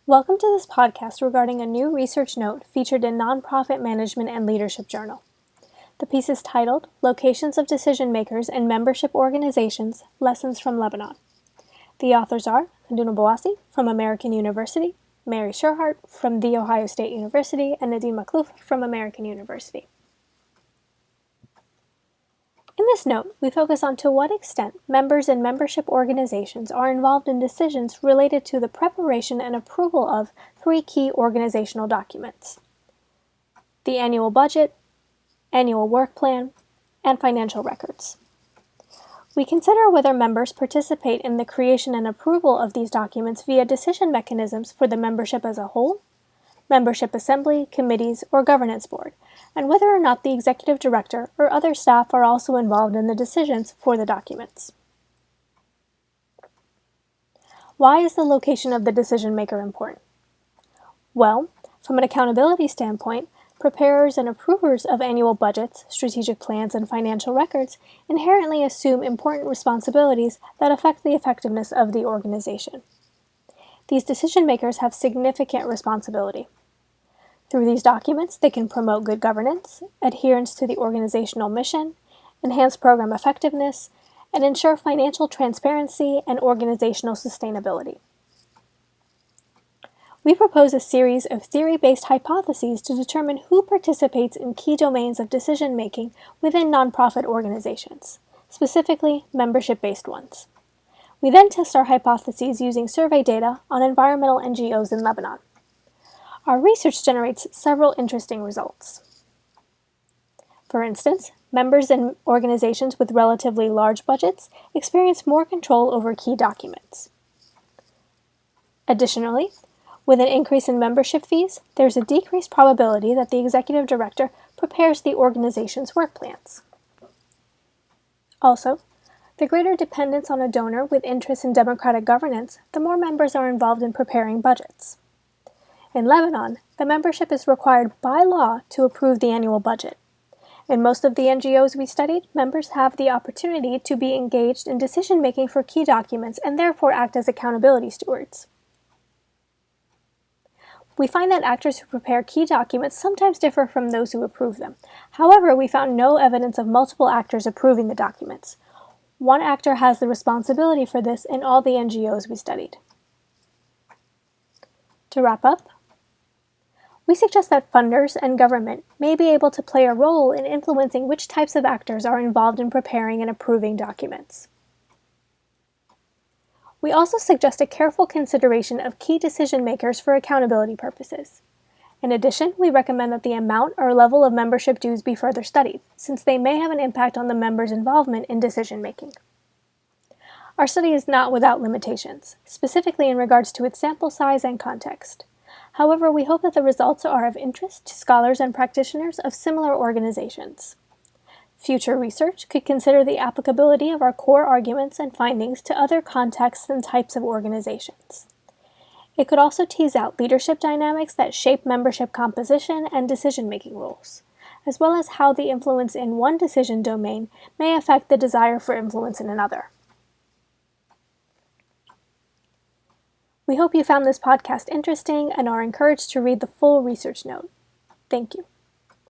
Welcome to this podcast regarding a new research note featured in Nonprofit Management and Leadership Journal. The piece is titled, Locations of Decision Makers and Membership Organizations, Lessons from Lebanon. The authors are Khanduna Bouassi from American University, Mary Sherhart from The Ohio State University, and Nadim Makhlouf from American University. In this note, we focus on to what extent members and membership organizations are involved in decisions related to the preparation and approval of three key organizational documents: the annual budget, annual work plan, and financial records. We consider whether members participate in the creation and approval of these documents via decision mechanisms for the membership as a whole, membership assembly, committees, or governance board, and whether or not the executive director or other staff are also involved in the decisions for the documents. Why is the location of the decision maker important? Well, from an accountability standpoint, preparers and approvers of annual budgets, strategic plans, and financial records inherently assume important responsibilities that affect the effectiveness of the organization. These decision makers have significant responsibility. Through these documents, they can promote good governance, adherence to the organizational mission, enhance program effectiveness, and ensure financial transparency and organizational sustainability. We propose a series of theory-based hypotheses to determine who participates in key domains of decision-making within nonprofit organizations, specifically membership-based ones. We then test our hypotheses using survey data on environmental NGOs in Lebanon. Our research generates several interesting results. For instance, members in organizations with relatively large budgets experience more control over key documents. Additionally, with an increase in membership fees, there's a decreased probability that the executive director prepares the organization's work plans. Also, the greater dependence on a donor with interest in democratic governance, the more members are involved in preparing budgets. In Lebanon, the membership is required by law to approve the annual budget. In most of the NGOs we studied, members have the opportunity to be engaged in decision-making for key documents and therefore act as accountability stewards. We find that actors who prepare key documents sometimes differ from those who approve them. However, we found no evidence of multiple actors approving the documents. One actor has the responsibility for this in all the NGOs we studied. To wrap up, we suggest that funders and government may be able to play a role in influencing which types of actors are involved in preparing and approving documents. We also suggest a careful consideration of key decision makers for accountability purposes. In addition, we recommend that the amount or level of membership dues be further studied, since they may have an impact on the members' involvement in decision making. Our study is not without limitations, specifically in regards to its sample size and context. However, we hope that the results are of interest to scholars and practitioners of similar organizations. Future research could consider the applicability of our core arguments and findings to other contexts and types of organizations. It could also tease out leadership dynamics that shape membership composition and decision-making roles, as well as how the influence in one decision domain may affect the desire for influence in another. We hope you found this podcast interesting and are encouraged to read the full research note. Thank you.